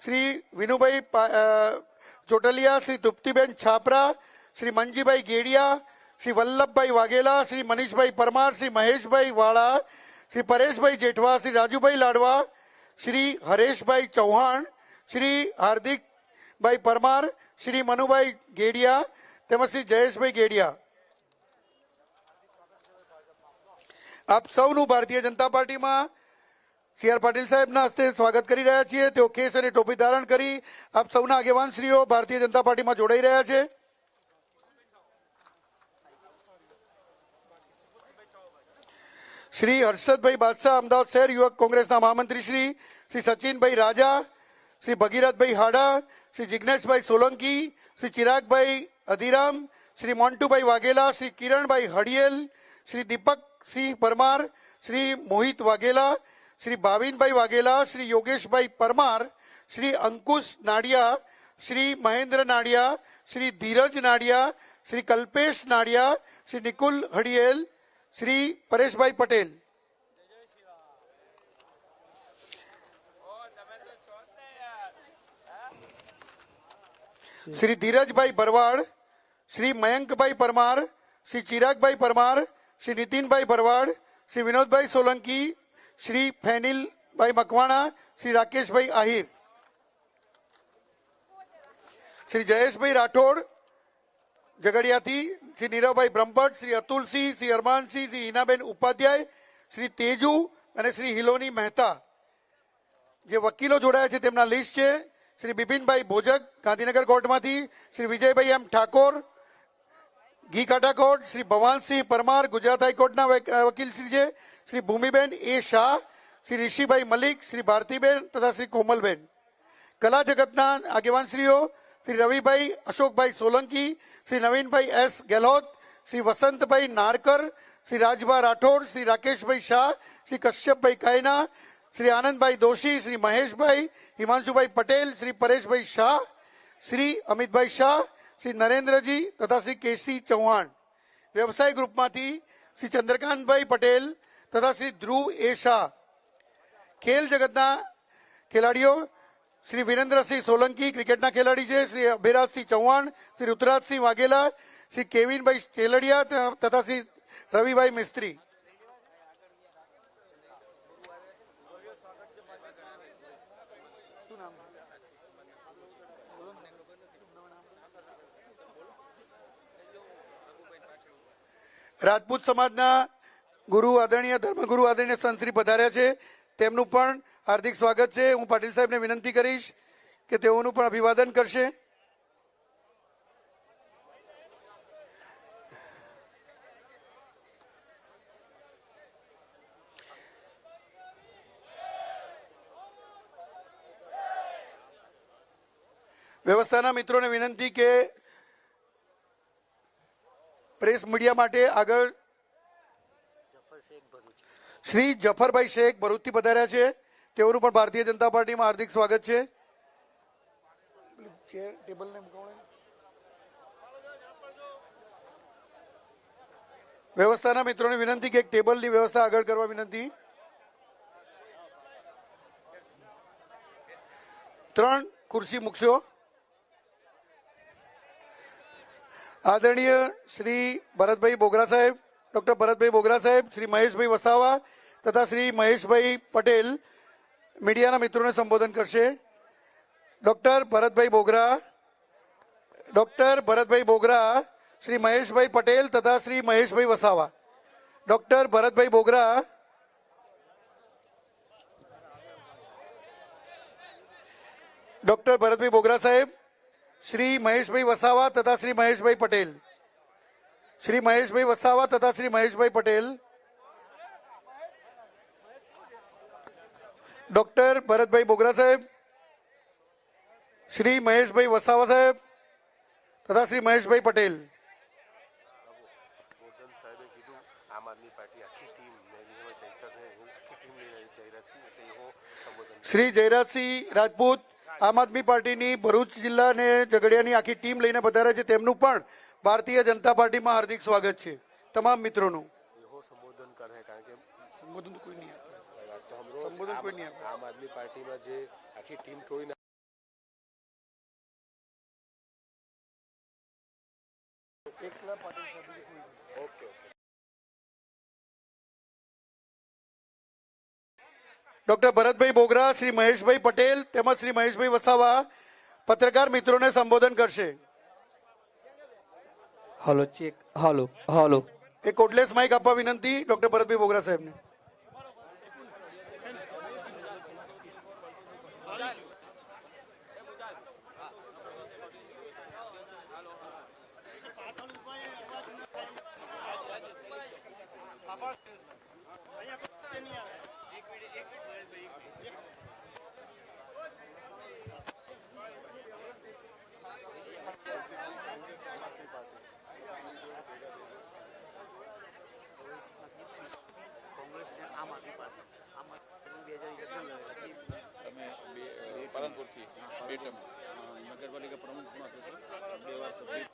શ્રી વિનુભાઈ ચોટલિયા, શ્રી તૃપ્તિબેન છાપરા, શ્રી મંજીભાઈ ગેડિયા, શ્રી વલ્લભભાઈ વાઘેલા, શ્રી મનીષભાઈ પરમાર, શ્રી મહેશભાઈ વાળા, શ્રી પરેશભાઈ જેઠવા, શ્રી રાજુભાઈ લાડવા, શ્રી હરેશભાઈ ચૌહાણ, શ્રી હાર્દિકભાઈ પરમાર, શ્રી મનુભાઈ ગેડિયા તેમજ શ્રી જયેશભાઈ ગેડિયા. આપ સૌનું ભારતીય જનતા પાર્ટીમાં સી આર પાટીલ સાહેબના હસ્તે સ્વાગત કરી રહ્યા છીએ. તેઓ કેસ અને ટોપી ધારણ કરી આપ સૌના આગેવાનશ્રીઓ ભારતીય જનતા પાર્ટીમાં જોડાઈ રહ્યા છે. શ્રી હર્ષદભાઈ બાદશાહ, અમદાવાદ શહેર યુવક કોંગ્રેસના મહામંત્રી શ્રી સચિનભાઈ રાજા, શ્રી ભગીરથભાઈ હાડા, શ્રી જિજ્ઞેશભાઈ સોલંકી, શ્રી ચિરાગભાઈ અધિરામ, શ્રી મોન્ટુભાઈ વાઘેલા, શ્રી કિરણભાઈ હડિયેલ, શ્રી દીપકસિંહ પરમાર, શ્રી મોહિત વાઘેલા, શ્રી ભાવિનભાઈ વાઘેલા, શ્રી યોગેશભાઈ પરમાર, શ્રી અંકુશ નાડિયા, શ્રી મહેન્દ્ર નાડિયા, શ્રી ધીરજ નાડિયા, શ્રી કલ્પેશ નાડિયા, શ્રી નિકુલ હડિયેલ, શ્રી પરેશભાઈ પટેલ. શ્રી ધીરજભાઈ ભરવાડ, શ્રી મયંકભાઈ પરમાર, શ્રી ચિરાગભાઈ પરમાર, શ્રી નીતિનભાઈ ભરવાડ, શ્રી વિનોદભાઈ સોલંકી, શ્રી ફેનિલભાઈ મકવાણા, શ્રી રાકેશભાઈ આહિર, શ્રી જયેશભાઈ રાઠોડ ઝઘડિયાથી, શ્રી નીરવભાઈ બ્રહ્મભટ્ટ, શ્રી અતુલસિંહ, શ્રી અરમાનસિંહ, શ્રી હિનાબેન ઉપાધ્યાય, શ્રી તેજુ અને શ્રી હિલોની મહેતા. જે વકીલો જોડાયા છે તેમના લિસ્ટ છે. શ્રી બિપિનભાઈ ભોજક ગાંધીનગર કોર્ટમાંથી, શ્રી વિજયભાઈ એમ ઠાકોર ઘી કાટાકોટ, શ્રી ભવાનસિંહ પરમાર ગુજરાત હાઈકોર્ટના વકીલ શ્રી છે, શ્રી ભૂમિબેન એ શાહ, શ્રી ઋષિભાઈ મલિક, શ્રી ભારતીબેન તથા શ્રી કોમલબેન. કલા જગતના આગેવાનશ્રીઓ શ્રી રવિભાઈ અશોકભાઈ સોલંકી, શ્રી નવીનભાઈ એસ ગેહલોત, શ્રી વસંતભાઈ નારકર, શ્રી રાજભા રાઠોડ, શ્રી રાકેશભાઈ શાહ, શ્રી કશ્યપભાઈ કાયના, શ્રી આનંદભાઈ દોશી, શ્રી મહેશભાઈ, હિમાંશુભાઈ પટેલ, શ્રી પરેશભાઈ શાહ, શ્રી અમિતભાઈ શાહ, શ્રી નરેન્દ્રજી તથા શ્રી કેસી ચૌહાણ. વ્યવસાય ગ્રુપમાંથી શ્રી ચંદ્રકાંતભાઈ પટેલ તથા શ્રી ધ્રુવ એ શાહ. ખેલ જગતના ખેલાડીઓ શ્રી વિરેન્દ્રસિંહ સોલંકી ક્રિકેટના ખેલાડી છે, શ્રી અભિરાજસિંહ ચૌહાણ, શ્રી ઋતુરાજસિંહ વાઘેલા, શ્રી કેવિનભાઈ ચેલડિયા તથા શ્રી રવિભાઈ મિસ્ત્રી. રાજપૂત સમાજના ગુરુ આદરણીય ધર્મગુરુ આદરણીય સંતશ્રી પધાર્યા છે. તેમનું પણ હાર્દિક સ્વાગત છે. હું પાટીલ સાહેબને વિનંતી કરીશ કે તેઓનું પણ અભિવાદન કરશે. વ્યવસ્થાના મિત્રોને વિનંતી કે પ્રેસ મીડિયા માટે આગળ શ્રી જફરભાઈ શેખ ભરૂચથી પધાર્યા છે. તેઓનું પણ ભારતીય જનતા પાર્ટીમાં હાર્દિક સ્વાગત છે. વ્યવસ્થાના મિત્રોને વિનંતી કે એક ટેબલની વ્યવસ્થા આગળ કરવા વિનંતી. 3 ખુરશી મૂકશો. આદરણીય શ્રી ભરતભાઈ બોગરા સાહેબ, ડોક્ટર ભરતભાઈ બોગરા સાહેબ, શ્રી મહેશભાઈ વસાવા તથા શ્રી મહેશભાઈ પટેલ મીડિયાના મિત્રોને સંબોધન કરશે. ડોક્ટર ભરતભાઈ બોગરા, શ્રી મહેશભાઈ પટેલ તથા શ્રી મહેશભાઈ વસાવા. ડોક્ટર ભરતભાઈ બોગરા, ડોક્ટર ભરતભાઈ બોગરા સાહેબ, શ્રી મહેશભાઈ વસાવા તથા શ્રી મહેશભાઈ પટેલ. શ્રી મહેશભાઈ વસાવા તથા શ્રી મહેશભાઈ પટેલ. ડોક્ટર ભરતભાઈ બોગરા સાહેબ, શ્રી મહેશભાઈ વસાવા સાહેબ તથા શ્રી મહેશભાઈ પટેલ.
સાહેબે કીધું આમ આદમી પાર્ટી આખી ટીમ ચૈતરને આખી ટીમ લઈને જયરાજસિંહ એટલે એવો સંબોધન
શ્રી જયરાજસિંહ રાજપૂત આમ આદમી પાર્ટીની ભરૂચ જિલ્લા અને ઝઘડિયાની આખી ટીમ લઈને પધારે છે, તેમનું પણ ભારતીય જનતા પાર્ટીમાં હાર્દિક સ્વાગત છે તમામ મિત્રોનું.
એવો સંબોધન કરે કારણ કે
સંબોધન કોઈ નહીં આપે.
તો હમ રોજ
સંબોધન કોઈ નહીં આપે.
આમ આદમી પાર્ટીમાં જે આખી ટીમ તોડીને
ડોક્ટર ભરતભાઈ બોગરા, શ્રી મહેશભાઈ પટેલ તેમજ શ્રી મહેશભાઈ વસાવા પત્રકાર મિત્રોને સંબોધન કરશે.
હાલો ચેક હાલો હાલો
એક કોડલેસ માઇક આપવા વિનંતી ડોક્ટર ભરતભાઈ બોગરા સાહેબને.
પાલનપુરથી બે ટર્મ નગરપાલિકા પ્રમુખમાં થશે, 2 વાર સભ્ય.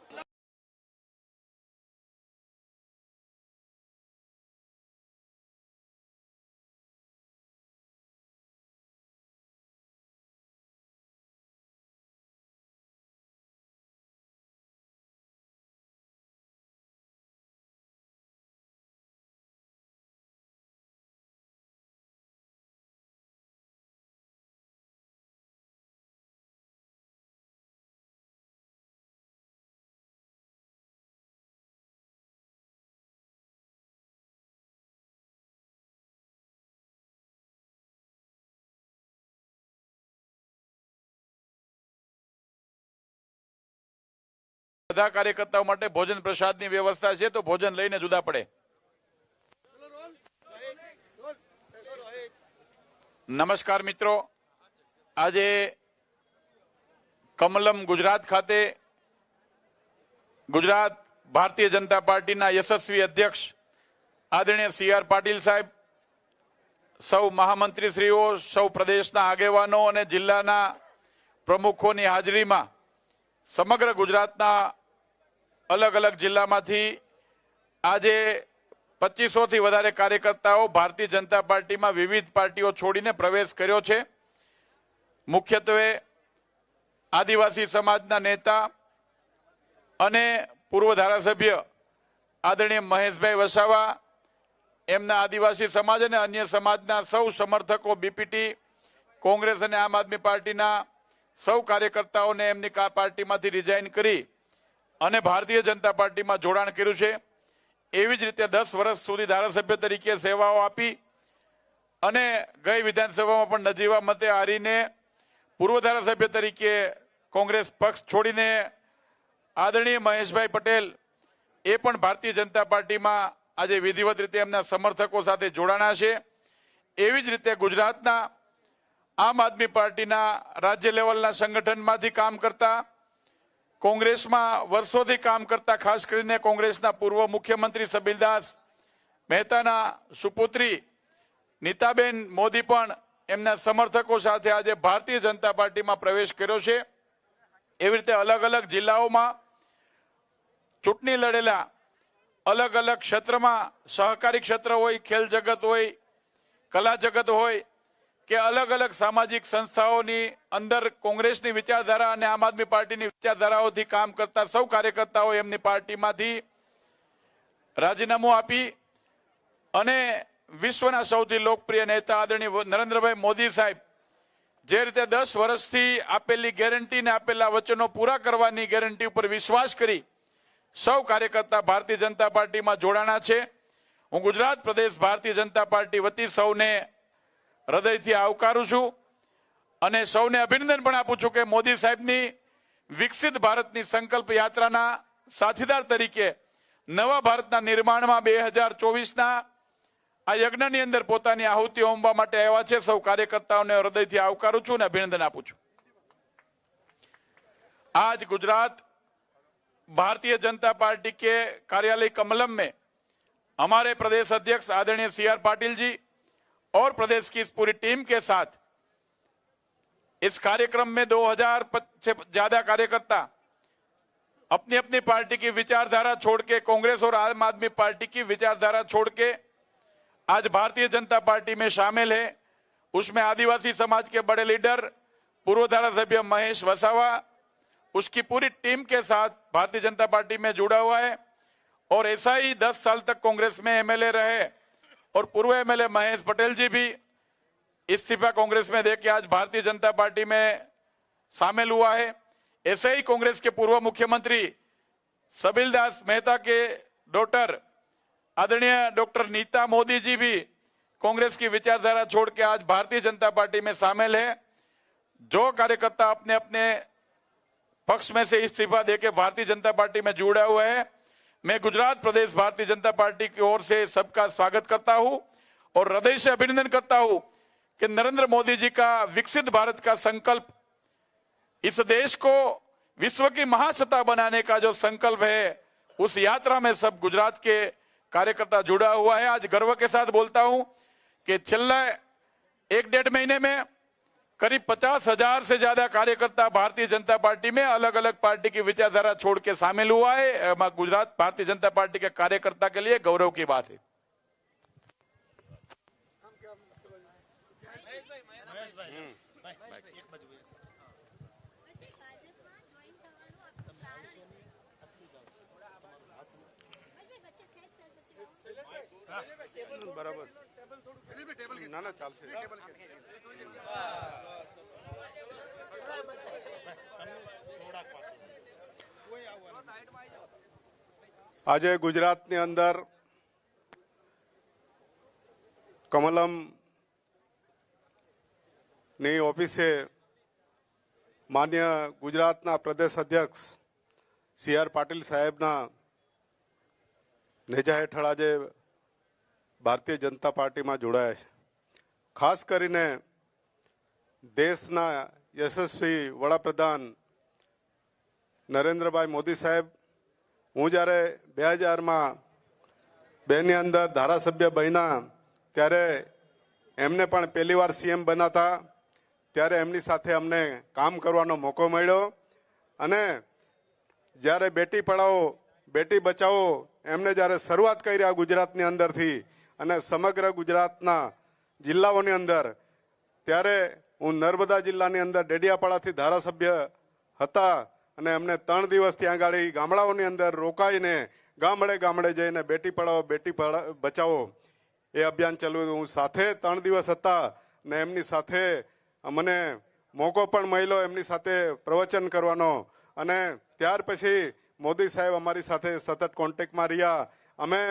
બધા કાર્યકર્તાઓ માટે ભોજન પ્રસાદની વ્યવસ્થા છે, તો ભોજન લઈને જુદા પડે. નમસ્કાર મિત્રો, આજે કમલમ ગુજરાત ખાતે ગુજરાત ભારતીય જનતા પાર્ટીના યશસ્વી અધ્યક્ષ આદરણીય CR પાટીલ સાહેબ, સૌ મહામંત્રીશ્રીઓ, સૌ પ્રદેશના આગેવાનો અને જિલ્લાના પ્રમુખોની હાજરીમાં સમગ્ર ગુજરાતના અલગ અલગ જિલ્લામાંથી આજે 2500 થી વધારે કાર્યકર્તાઓ ભારતીય જનતા પાર્ટીમાં વિવિધ પાર્ટીઓ છોડીને પ્રવેશ કર્યો છે. મુખ્યત્વે આદિવાસી સમાજના નેતા અને પૂર્વ ધારાસભ્ય આદરણીય મહેશભાઈ વસાવા, એમના આદિવાસી સમાજ અને અન્ય સમાજના સૌ સમર્થકો, બીપીટી, કોંગ્રેસ અને આમ આદમી પાર્ટીના સૌ કાર્યકર્તાઓને એમની પાર્ટીમાંથી રિઝાઇન કરી અને ભારતીય જનતા પાર્ટીમાં જોડાણ કર્યું છે. એવી જ રીતે 10 વર્ષ સુધી ધારાસભ્ય તરીકે સેવાઓ આપી અને ગઈ વિધાનસભામાં પણ નજીવા મતે હારીને પૂર્વ ધારાસભ્ય તરીકે કોંગ્રેસ પક્ષ છોડીને આદરણીય મહેશભાઈ પટેલ એ પણ ભારતીય જનતા પાર્ટીમાં આજે વિધિવત રીતે એમના સમર્થકો સાથે જોડાણા છે. એવી જ રીતે ગુજરાતના આમ આદમી પાર્ટીના રાજ્ય લેવલના સંગઠનમાંથી કામ કરતા, કોંગ્રેસમાં વર્ષોથી કામ કરતા, ખાસ કરીને કોંગ્રેસના પૂર્વ મુખ્યમંત્રી સબીરદાસ મહેતાના સુપુત્રી નીતાબેન મોદી પણ એમના સમર્થકો સાથે આજે ભારતીય જનતા પાર્ટીમાં પ્રવેશ કર્યો છે. એવી રીતે અલગ અલગ જિલ્લાઓમાં ચૂંટણી લડેલા અલગ અલગ ક્ષેત્રમાં, સહકારી ક્ષેત્ર હોય, ખેલ જગત હોય, કલા જગત હોય કે અલગ અલગ સામાજિક સંસ્થાઓની અંદર કોંગ્રેસની વિચારધારા અને આમ આદમી પાર્ટીની વિચારધારાઓથી કામ કરતા સૌ કાર્યકર્તાઓ એમની પાર્ટીમાંથી રાજીનામું આપી અને વિશ્વના સૌથી લોકપ્રિય નેતા આદરણીય નરેન્દ્રભાઈ મોદી સાહેબ જે રીતે 10 વર્ષથી આપેલી ગેરંટી ને આપેલા વચનો પૂરા કરવાની ગેરંટી ઉપર વિશ્વાસ કરી સૌ કાર્યકર્તા ભારતીય જનતા પાર્ટીમાં જોડાણા છે. હું ગુજરાત પ્રદેશ ભારતીય જનતા પાર્ટી વતી સૌને હૃદયથી આવકારું છું અને સૌને અભિનંદન પણ આપું છું કે મોદી સાહેબની વિકસિત ભારતની સંકલ્પ યાત્રાના સાથીદાર તરીકે નવા ભારતના નિર્માણમાં 2024ના આ યજ્ઞની અંદર પોતાની આહુતિ હોમવા માટે આવ્યા છે. સૌ કાર્યકર્તાઓને હૃદયથી આવકારું છું અને અભિનંદન આપું છું. आज गुजरात भारतीय जनता पार्टी के कार्यालय कमलम में हमारे प्रदेश अध्यक्ष आदरणीय सी आर पाटिल जी और प्रदेश की इस पूरी टीम के साथ इस कार्यक्रम में 2000 से ज्यादा कार्यकर्ता अपनी अपनी पार्टी की विचारधारा छोड़ के, कांग्रेस और आम आदमी पार्टी की विचारधारा छोड़ के आज भारतीय जनता पार्टी में शामिल है। उसमें आदिवासी समाज के बड़े लीडर पूर्व धारासभ्य महेश वसावा उसकी पूरी टीम के साथ भारतीय जनता पार्टी में जुड़ा हुआ है और ऐसा ही 10 साल तक कांग्रेस में एमएलए रहे और पूर्व एमएलए महेश पटेल जी भी इस्तीफा कांग्रेस में देके आज भारतीय जनता पार्टी में शामिल हुआ है। ऐसे ही कांग्रेस के पूर्व मुख्यमंत्री सबिल दास मेहता के डॉटर आदरणीय डॉक्टर नीता मोदी जी भी कांग्रेस की विचारधारा छोड़ के आज भारतीय जनता पार्टी में शामिल है। जो कार्यकर्ता अपने अपने पक्ष में से इस्तीफा देके भारतीय जनता पार्टी में जुड़ा हुआ है, मैं गुजरात प्रदेश भारतीय जनता पार्टी की ओर से सबका स्वागत करता हूं और हृदय से अभिनंदन करता हूं कि नरेंद्र मोदी जी का विकसित भारत का संकल्प, इस देश को विश्व की महासत्ता बनाने का जो संकल्प है, उस यात्रा में सब गुजरात के कार्यकर्ता जुड़ा हुआ है। आज गर्व के साथ बोलता हूं कि छेल्ला 1-1.5 महीने में करीब 50,000 से ज्यादा कार्यकर्ता भारतीय जनता पार्टी में अलग अलग पार्टी की विचारधारा छोड़ के शामिल हुआ है। गुजरात भारतीय जनता पार्टी के कार्यकर्ता के लिए गौरव की बात है।
બરાબર ના ના ચાલશે આજે ગુજરાતની અંદર કમલમ ની ઓફિસે માન્ય ગુજરાતના પ્રદેશ અધ્યક્ષ સી આર પાટીલ સાહેબના નેજા હેઠળ આજે ભારતીય જનતા પાર્ટીમાં જોડાયા છે। ખાસ કરીને દેશના યશસ્વી વડાપ્રધાન નરેન્દ્રભાઈ મોદી સાહેબ, હું જ્યારે 2000માં બેની અંદર ધારાસભ્ય બન્યા ત્યારે એમને પણ પહેલી વાર સીએમ બન્યા હતા, ત્યારે એમની સાથે અમને કામ કરવાનો મોકો મળ્યો અને જ્યારે બેટી પઢાઓ બેટી બચાવો એમને જ્યારે શરૂઆત કરી આ ગુજરાતની અંદરથી અને સમગ્ર ગુજરાતના જિલ્લાઓની અંદર, ત્યારે હું નર્મદા જિલ્લાની અંદર ડેડિયાપાડાથી ધારાસભ્ય હતા અને એમને 3 દિવસ ત્યાં ગાડી ગામડાઓની અંદર રોકાઈને ગામડે ગામડે જઈને બેટી પઢાઓ બેટી બચાવો એ અભિયાન ચલાવ્યું। હું સાથે 3 દિવસ હતા ને એમની સાથે મને મોકો પણ મળ્યો એમની સાથે પ્રવચન કરવાનો અને ત્યાર પછી મોદી સાહેબ અમારી સાથે સતત કોન્ટેક્ટમાં રહ્યા। અમે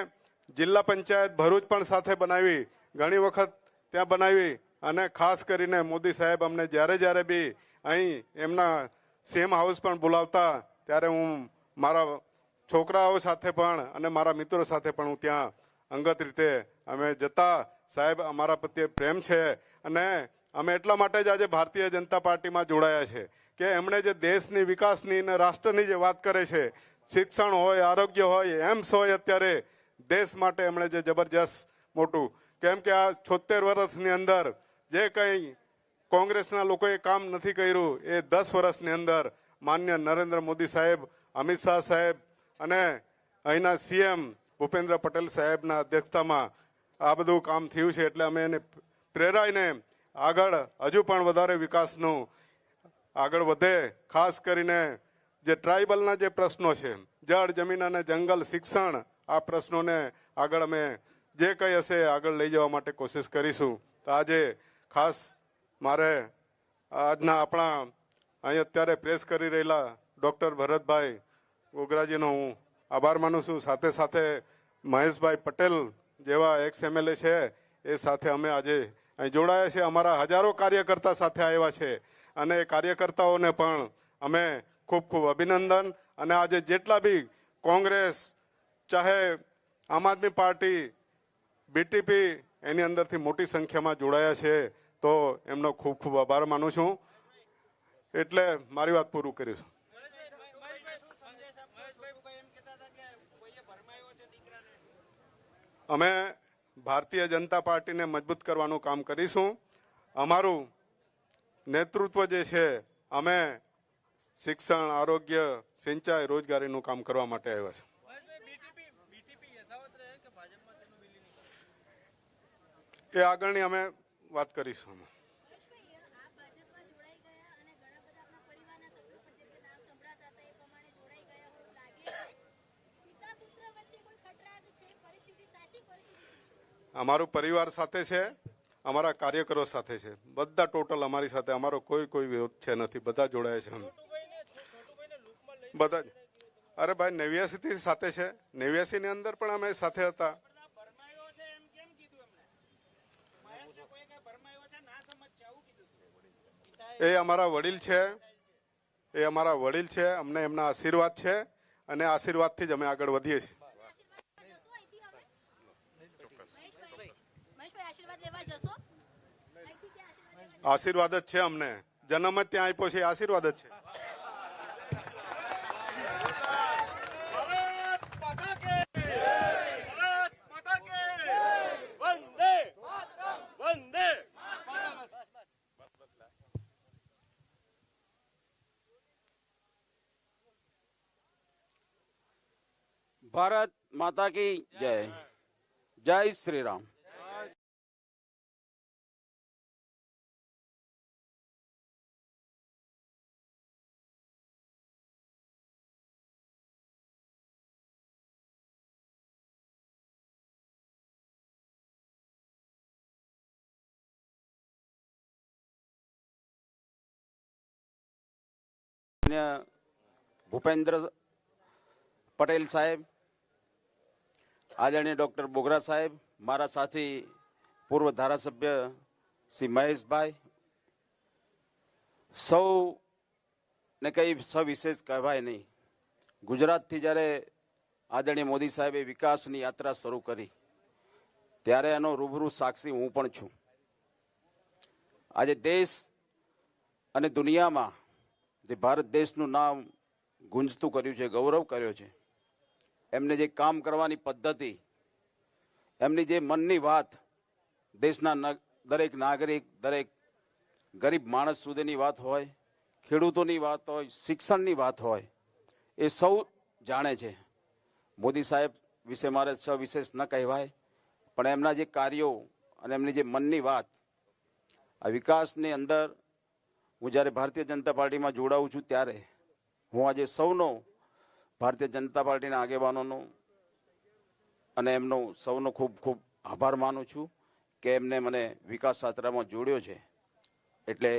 જિલ્લા પંચાયત ભરૂચ પણ સાથે બનાવી, ઘણી વખત ત્યાં બનાવી અને ખાસ કરીને મોદી સાહેબ અમને જ્યારે જ્યારે બી અહીં એમના સીએમ હાઉસ પણ બોલાવતા ત્યારે હું મારા છોકરાઓ સાથે પણ અને મારા મિત્રો સાથે પણ હું ત્યાં અંગત રીતે અમે જતા। સાહેબ અમારા પ્રત્યે પ્રેમ છે અને અમે એટલા માટે જ આજે ભારતીય જનતા પાર્ટીમાં જોડાયા છે કે એમણે જે દેશની વિકાસની અને રાષ્ટ્રની જે વાત કરે છે, શિક્ષણ હોય, આરોગ્ય હોય, એમ્સ હોય, અત્યારે દેશ માટે એમણે જે જબરજસ્ત મોટું, કેમ કે આ 76 વર્ષની અંદર જે કંઈ કોંગ્રેસના લોકોએ કામ નથી કર્યું એ 10 વર્ષની અંદર માન્ય નરેન્દ્ર મોદી સાહેબ, અમિત શાહ સાહેબ અને અહીંના સીએમ ભૂપેન્દ્ર પટેલ સાહેબના અધ્યક્ષતામાં આ બધું કામ થયું છે। એટલે અમે એને પ્રેરાઈને આગળ હજુ પણ વધારે વિકાસનું આગળ વધે। ખાસ કરીને જે ટ્રાઇબલના જે પ્રશ્નો છે, જળ, જમીન અને જંગલ, શિક્ષણ, આ પ્રશ્નોને આગળ અમે જે કંઈ હશે આગળ લઈ જવા માટે કોશિશ કરીશું। તો આજે ખાસ મારે આજના આપણા અહીં અત્યારે પ્રેસ કરી રહેલા ડૉક્ટર ભરતભાઈ ગોગરાજીનો હું આભાર માનું છું। સાથે સાથે મહેશભાઈ પટેલ જેવા એક્સ એમએલએ છે એ સાથે અમે આજે અહીં જોડાયા છે। અમારા હજારો કાર્યકર્તા સાથે આવ્યા છે અને એ કાર્યકર્તાઓને પણ અમે ખૂબ ખૂબ અભિનંદન। અને આજે જેટલા બી કોંગ્રેસ, ચાહે આમ આદમી પાર્ટી, બીટીપી એની અંદરથી મોટી સંખ્યામાં જોડાયા છે તો એમનો ખૂબ ખૂબ આભાર માનું છું। એટલે મારી વાત પૂરું કરીશું। અમે ભારતીય જનતા પાર્ટીને મજબૂત કરવાનું કામ કરીશું. અમારું નેતૃત્વ જે છે અમે શિક્ષણ, આરોગ્ય, સિંચાઈ, રોજગારીનું કામ કરવા માટે આવ્યા છે. એ આગળની અમે વાત કરીશું. અમારું પરિવાર સાથે છે, અમારા કાર્યકરો સાથે છે, બધા ટોટલ અમારી સાથે. અમારો કોઈ વિરોધ છે નથી, બધા જોડાયા છે. અમે બધા અરે ભાઈ 89 થી સાથે છે. 89 ની અંદર પણ અમે સાથે હતા. એ અમારા વડીલ છે, એ અમારા વડીલ છે. અમને એમના આશીર્વાદ છે અને આશીર્વાદથી જ અમે આગળ વધીએ છીએ. આશીર્વાદ જ છે અમને. જન્મ જ ત્યાં આપ્યો છે, આશીર્વાદ જ છે.
भारत माता की जय. जय श्री राम. भूपेंद्र पटेल साहेब, आदरणीय डॉक्टर बोगरा साहेब, मारा साथी पूर्व धारासभ्य श्री महेश भाई, सौ ने कई सविशेष कहवाय नहीं. गुजरात थी जયારે आदरणीय मोदी साहेबे विकासनी यात्रा શરૂ કરી ત્યારે એનો રૂબરૂ સાક્ષી હું પણ છું. આજે દેશ અને દુનિયામાં જે ભારત દેશનું નામ ગુંજતું કર્યું છે, ગૌરવ કર્યો છે, એમને જે કામ કરવાની પદ્ધતિ, એમની જે મનની વાત દેશના દરેક નાગરિક, દરેક ગરીબ માણસ સુધીની વાત હોય, ખેડૂતોની વાત હોય, શિક્ષણની વાત હોય, એ સૌ જાણે છે. મોદી સાહેબ વિશે મારે સવિશેષ ન કહેવાય, પણ એમના જે કાર્યો અને એમની જે મનની વાત, આ વિકાસની અંદર હું જ્યારે ભારતીય જનતા પાર્ટીમાં જોડાઉં છું ત્યારે હું આજે સૌનો, ભારતીય જનતા પાર્ટીના આગેવાનોનો અને એમનો સૌનો ખૂબ ખૂબ આભાર માનું છું કે એમને મને વિકાસ યાત્રામાં જોડ્યો છે. એટલે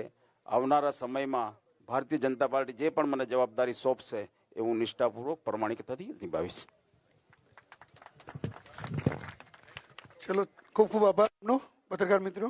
આવનારા સમયમાં ભારતીય જનતા પાર્ટી જે પણ મને જવાબદારી સોંપશે એ હું નિષ્ઠાપૂર્વક પ્રમાણિકતાથી નિભાવીશ.
ચલો, ખૂબ ખૂબ આભાર આપનો પત્રકાર મિત્રો.